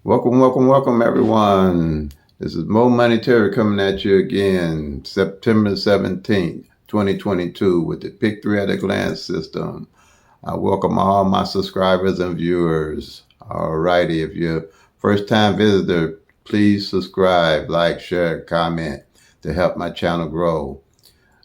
Welcome, everyone. This is Mo Money Terry coming at you again, September 17th, 2022, with the Pick 3 at a Glance system. I welcome all my subscribers and viewers. All righty, if you're a first-time visitor, please subscribe, like, share, comment to help my channel grow.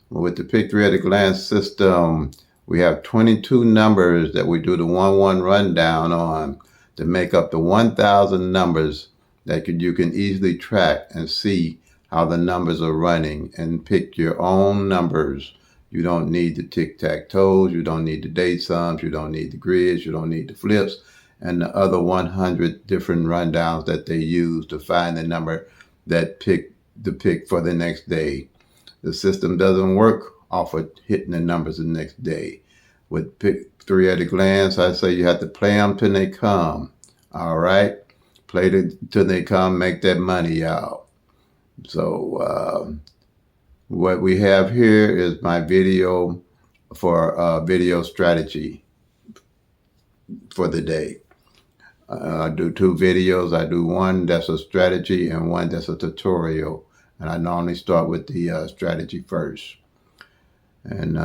With the Pick 3 at a Glance system, we have 22 numbers that we do the 1-1 rundown on to make up the 1,000 numbers that you can easily track and see how the numbers are running and pick your own numbers. You don't need the tic-tac-toes, you don't need the date sums, you don't need the grids, you don't need the flips, and the other 100 different rundowns that they use to find the number that pick for the next day. The system doesn't work off of hitting the numbers the next day. With Pick 3 at a Glance, I say you have to play them till they come. All right? Play till they come, make that money out. So what we have here is my video for video strategy for the day. I do 2 videos. I do one that's a strategy and one that's a tutorial. And I normally start with the strategy first. And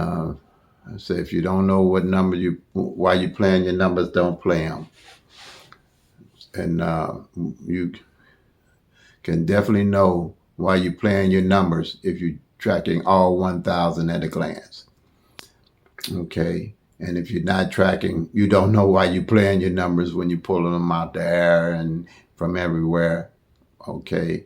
I say, if you don't know what number why you playing your numbers, don't play them. And you can definitely know why you're playing your numbers if you're tracking all 1,000 at a glance. Okay. And if you're not tracking, you don't know why you're playing your numbers when you're pulling them out the air and from everywhere. Okay.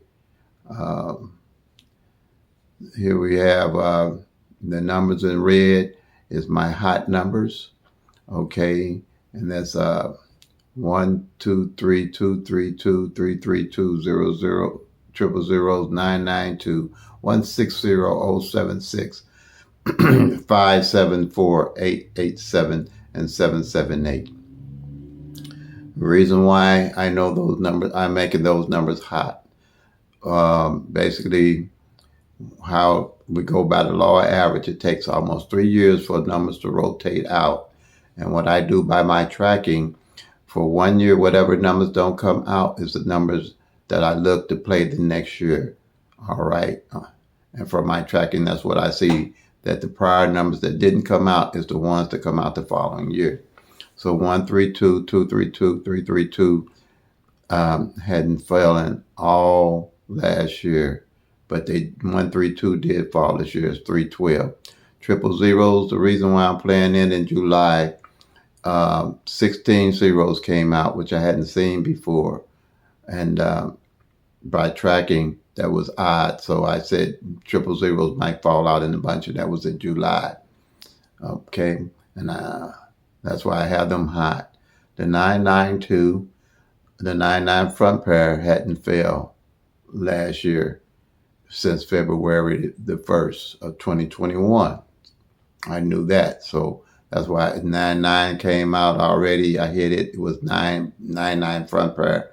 Here we have the numbers in red is my hot numbers. Okay. And that's 1 2 3 2 3 2 3 3 2 0 0 triple zeros 9 9 2 1 6 0 0 7 6 5 7 4 8 8 7 and 7 7 8. The reason why I know those numbers, I'm making those numbers hot. Basically, how we go by the law of average, it takes almost 3 years for numbers to rotate out. And what I do by my tracking, for 1 year, whatever numbers don't come out is the numbers that I look to play the next year. All right. And for my tracking, that's what I see, that the prior numbers that didn't come out is the ones that come out the following year. So 1 3 2 2 3 2 3 3 2 hadn't fallen all last year, but 1 3 2 did fall this year. It's 3 12. Triple zeros, the reason why I'm playing it in July, 16 zeros came out, which I hadn't seen before. And by tracking, that was odd. So I said triple zeros might fall out in a bunch, and that was in July. Okay. And that's why I have them hot. The 992, the 99 front pair hadn't fell last year since February the 1st of 2021. I knew that. So that's why 99 came out already. I hit it. It was 999 front pair.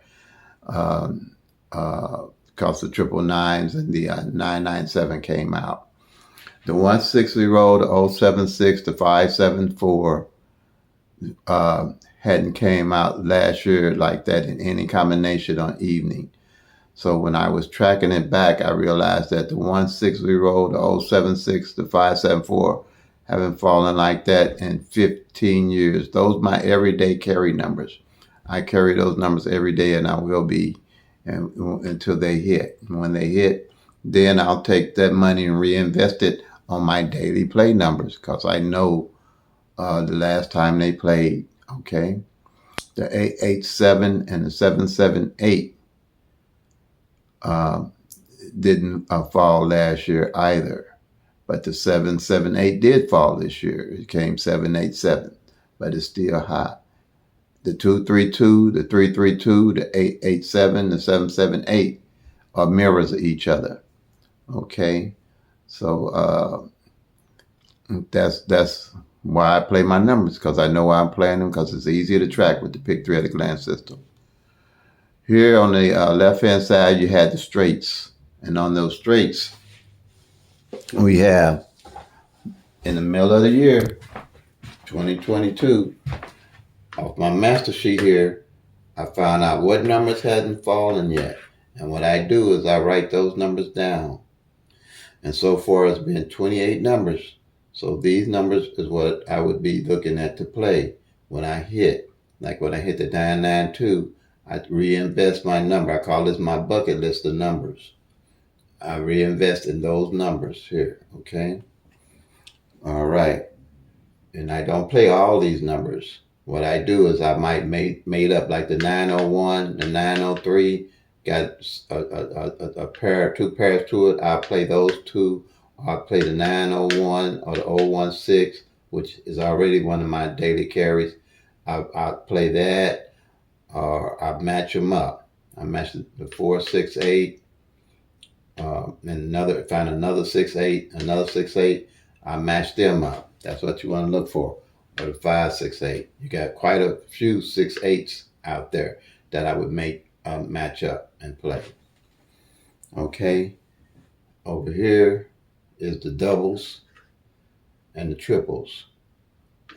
Because the triple nines and the 997 came out. The 160, the 076, the 574 hadn't came out last year like that in any combination on evening. So when I was tracking it back, I realized that the 160, the 076, the 574 haven't fallen like that in 15 years. Those are my everyday carry numbers. I carry those numbers every day, and I will be until they hit. When they hit, then I'll take that money and reinvest it on my daily play numbers, because I know the last time they played. Okay, the 887 and the 778 didn't fall last year either, but the 778 did fall this year. It came 787, but it's still hot. The 232, the 332, the 887, the 778 are mirrors of each other. Okay, so that's why I play my numbers, because I know why I'm playing them, because it's easier to track with the Pick 3 at a Glance system. Here on the left-hand side, you had the straights. And on those straights, we have, in the middle of the year, 2022, off my master sheet here, I found out what numbers hadn't fallen yet. And what I do is I write those numbers down. And so far it's been 28 numbers. So these numbers is what I would be looking at to play when I hit. Like when I hit the 992, I reinvest my number. I call this my bucket list of numbers. I reinvest in those numbers here, okay? All right. And I don't play all these numbers. What I do is I might made up like the 901, the 903, got a pair, two pairs to it. I'll play those two. I'll play the 901 or the 016, which is already one of my daily carries. I'll play that, or I match them up. I match the 468, and find another 68, another 68. I match them up. That's what you want to look for. Or the 568. You got quite a few 6/8s out there that I would make match up and play. Okay. Over here is the doubles and the triples.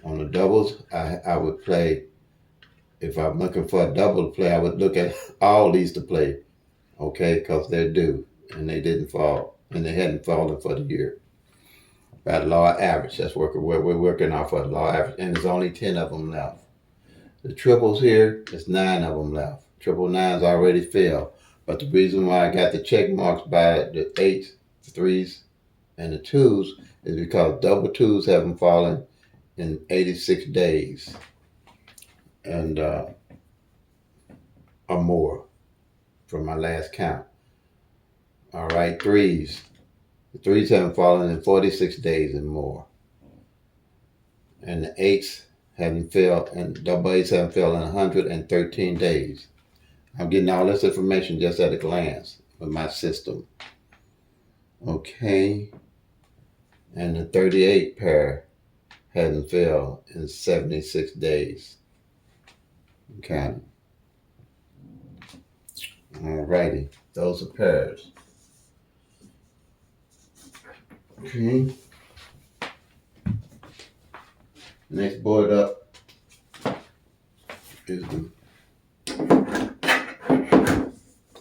On the doubles, I would play. If I'm looking for a double to play, I would look at all these to play. Okay, because they're due and they didn't fall and they hadn't fallen for the year. By the law of average, that's what we're working off of, the law of average, and there's only 10 of them left. The triples here, there's 9 of them left. Triple nines already fell, but the reason why I got the check marks by the 8s, the 3s, and the 2s is because double 2s haven't fallen in 86 days and or more from my last count. All right, 3s. The 3s haven't fallen in 46 days and more. And the 8s haven't failed, and double 8s haven't failed in 113 days. I'm getting all this information just at a glance with my system. Okay. And the 38 pair hasn't failed in 76 days. Okay. All righty. Those are pairs. Okay. Next board up is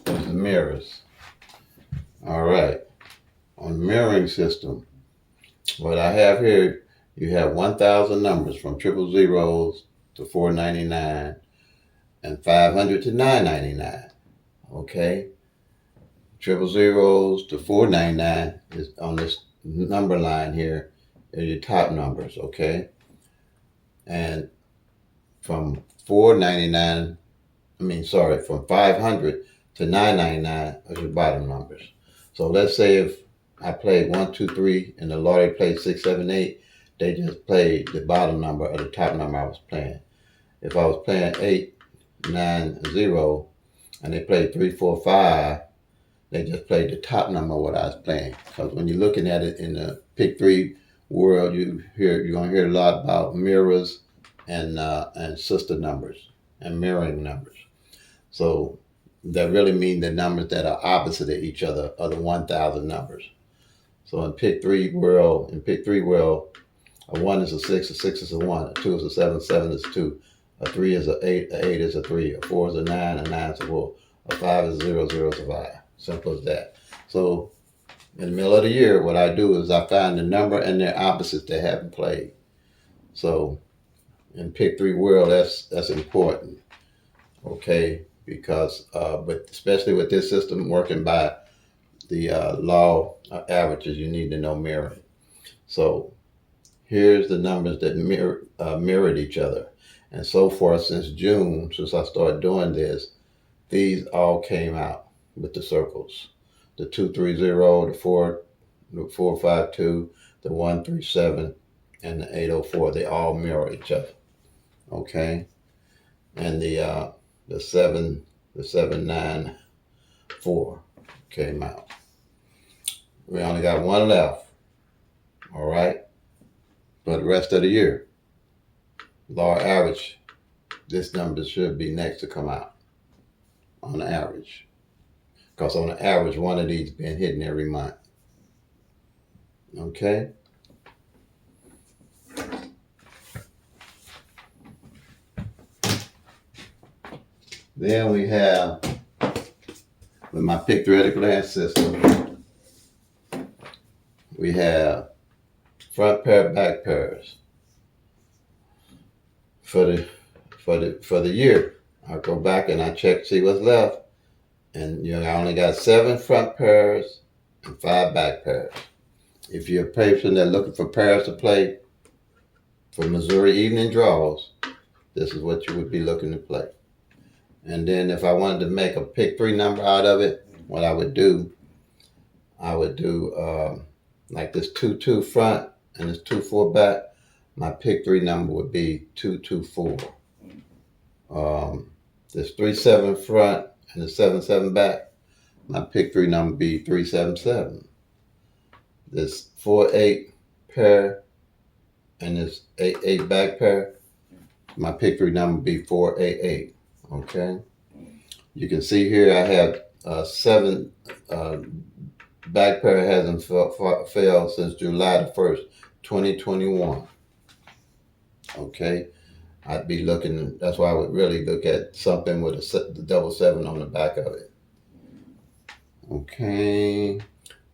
the mirrors. All right. On the mirroring system, what I have here, you have 1,000 numbers from 000 to 499 and 500 to 999. Okay. 000 to 499 is on this number line here are your top numbers, okay? And from 499, from 500 to 999 are your bottom numbers. So let's say if I played 1, 2, 3 and the lottery played 6, 7, 8, they just played the bottom number or the top number I was playing. If I was playing 8, 9, 0 and they played 3, 4, 5, they just played the top number of what I was playing. Because when you're looking at it in the pick 3 world, you're going to hear a lot about mirrors and sister numbers and mirroring numbers. So that really means the numbers that are opposite of each other are the 1,000 numbers. So in pick 3 world, a 1 is a 6, a 6 is a 1, a 2 is a 7, 7 is 2, a 3 is a 8, a 8 is a 3, a 4 is a 9, a 9 is a 4, a 5 is a 0, 0 is a 5. Simple as that. So in the middle of the year, what I do is I find the number and their opposites that haven't played. So in pick 3 world, that's important. Okay, because but especially with this system working by the law of averages, you need to know mirroring. So here's the numbers that mirrored each other. And so far since June, since I started doing this, these all came out with the circles. The 230, the 452, the 137, and the 804. They all mirror each other. Okay? And the 794 came out. We only got one left. All right? For the rest of the year. Law average, this number should be next to come out. On average. Because on the average, one of these been hitting every month. Okay? Then we have, with my pick three at a glance system, we have front pair, back pairs. For the year, I go back and I check, see what's left. And I only got 7 front pairs and 5 back pairs. If you're a person that's looking for pairs to play for Missouri evening draws, this is what you would be looking to play. And then if I wanted to make a pick 3 number out of it, what I would do like this 2-2 front and this 2-4 back. My pick 3 number would be 2-2-4. This 3-7 front and the 7-7 back. My pick 3 number would be 3-7-7. This 4-8 pair and this 8-8 back pair. My pick 3 number would be 4-8-8. Okay. You can see here I have 7 back pair hasn't failed since July the 1st, 2021. Okay. I'd be looking, that's why I would really look at something with the double 7 on the back of it. Okay.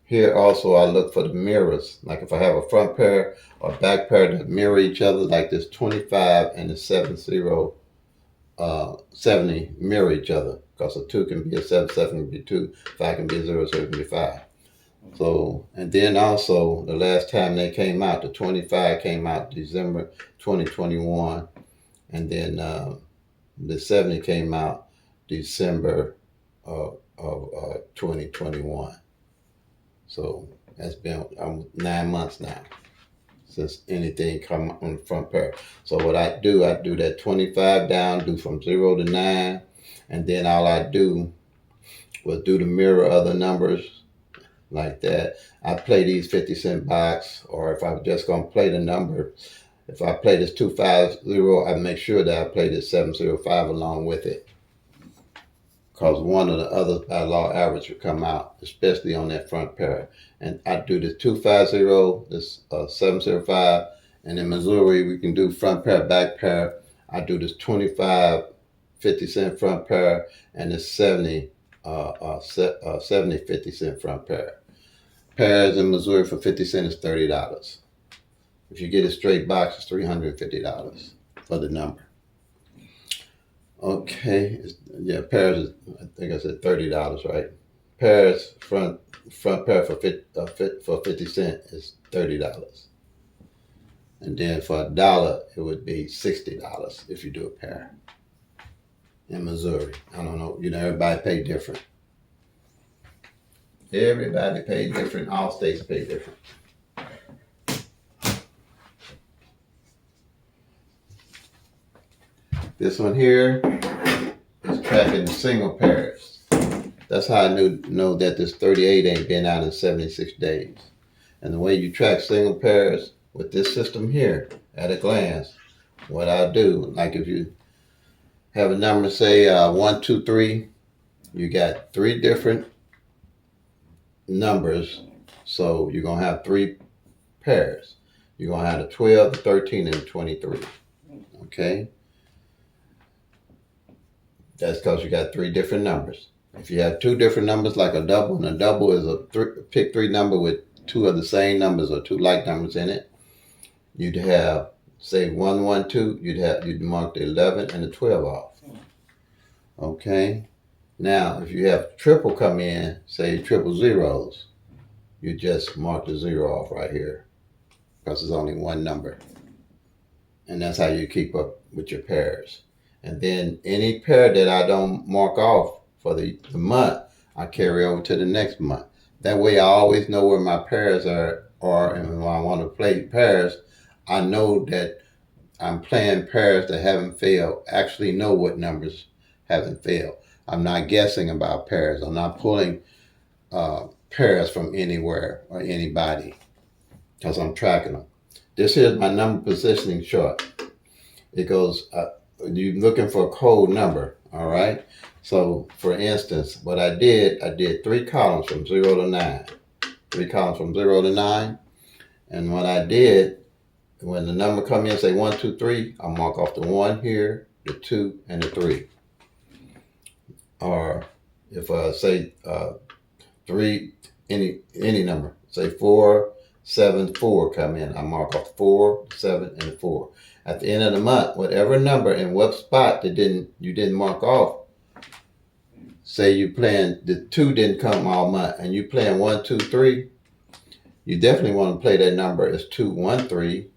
Here also I look for the mirrors. Like if I have a front pair or back pair that mirror each other, like this 25 and the 70 mirror each other. Because a 2 can be a 7, 7 can be 2, 5 can be a 0, 0 can be 5. So, and then also the last time they came out, the 25 came out December 2021. And then the 70 came out December of 2021. So that's been 9 months now since anything come on the front pair. So what I do that 25 down, do from 0 to 9. And then all I do was do the mirror other numbers like that. I play these 50-cent box, or if I'm just going to play the number, if I play this 250, I make sure that I play this 705 along with it. Because one of the others by law average will come out, especially on that front pair. And I do this 250, this 705, and in Missouri we can do front pair, back pair. I do this 25 50-cent front pair and this 70 50-cent front pair. Pairs in Missouri for 50 cents is $30. If you get a straight box, it's $350 for the number. Okay, yeah, pairs is, I think I said $30, right? Pairs front pair for 50 cents is $30. And then for $1, it would be $60 if you do a pair. In Missouri, I don't know, everybody pay different. Everybody pay different. All states pay different. This one here is tracking the single pairs. That's how I know that this 38 ain't been out in 76 days. And the way you track single pairs with this system here at a glance, what I do, like if you have a number, say 1, 2, 3, you got 3 different numbers, so you're going to have 3 pairs. You're going to have the 12, the 13, and the 23. Okay? That's because you got 3 different numbers. If you have 2 different numbers, like a double, and a double is a pick 3 number with 2 of the same numbers or 2 like numbers in it, you'd have, say 1, 1, 2, you'd mark the 11 and the 12 off. Okay? Now, if you have triple come in, say triple zeros, you just mark the 0 off right here because there's only one number. And that's how you keep up with your pairs. And then any pair that I don't mark off for the month, I carry over to the next month. That way I always know where my pairs are, and when I want to play pairs, I know that I'm playing pairs that haven't failed, actually know what numbers haven't failed. I'm not guessing about pairs. I'm not pulling pairs from anywhere or anybody because I'm tracking them. This here's my number positioning chart. It goes, you're looking for a code number, all right? So, for instance, what I did 3 columns from 0 to 9. 3 columns from 0 to 9. And what I did, when the number come in, say 1, 2, 3, I mark off the 1 here, the 2, and the 3. or if say three, any number, say 4, 7, 4 come in, I mark off 4, 7, and 4. At the end of the month, whatever number in what spot that you didn't mark off, say you playing the 2 didn't come all month, and you playing 1, 2, 3, you definitely want to play that number as 2, 1, 3,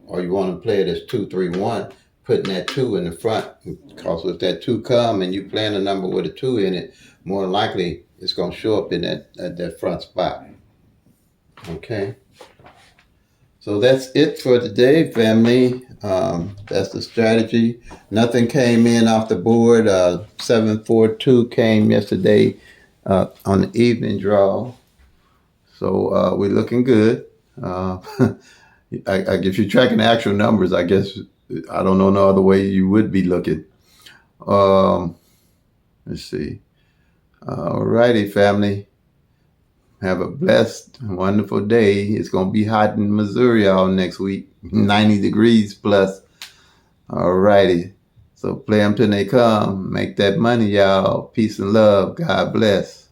or you want to play it as 2, 3, 1, putting that 2 in the front, because if that 2 come and you playing a number with a 2 in it, more than likely it's going to show up in that front spot. Okay. So that's it for today, family. That's the strategy. Nothing came in off the board. 742 came yesterday on the evening draw. So we're looking good. If you're tracking the actual numbers, I guess I don't know no other way you would be looking. Let's see. All righty, family. Have a blessed, wonderful day. It's going to be hot in Missouri all next week. 90 degrees plus. All righty. So play them till they come. Make that money, y'all. Peace and love. God bless.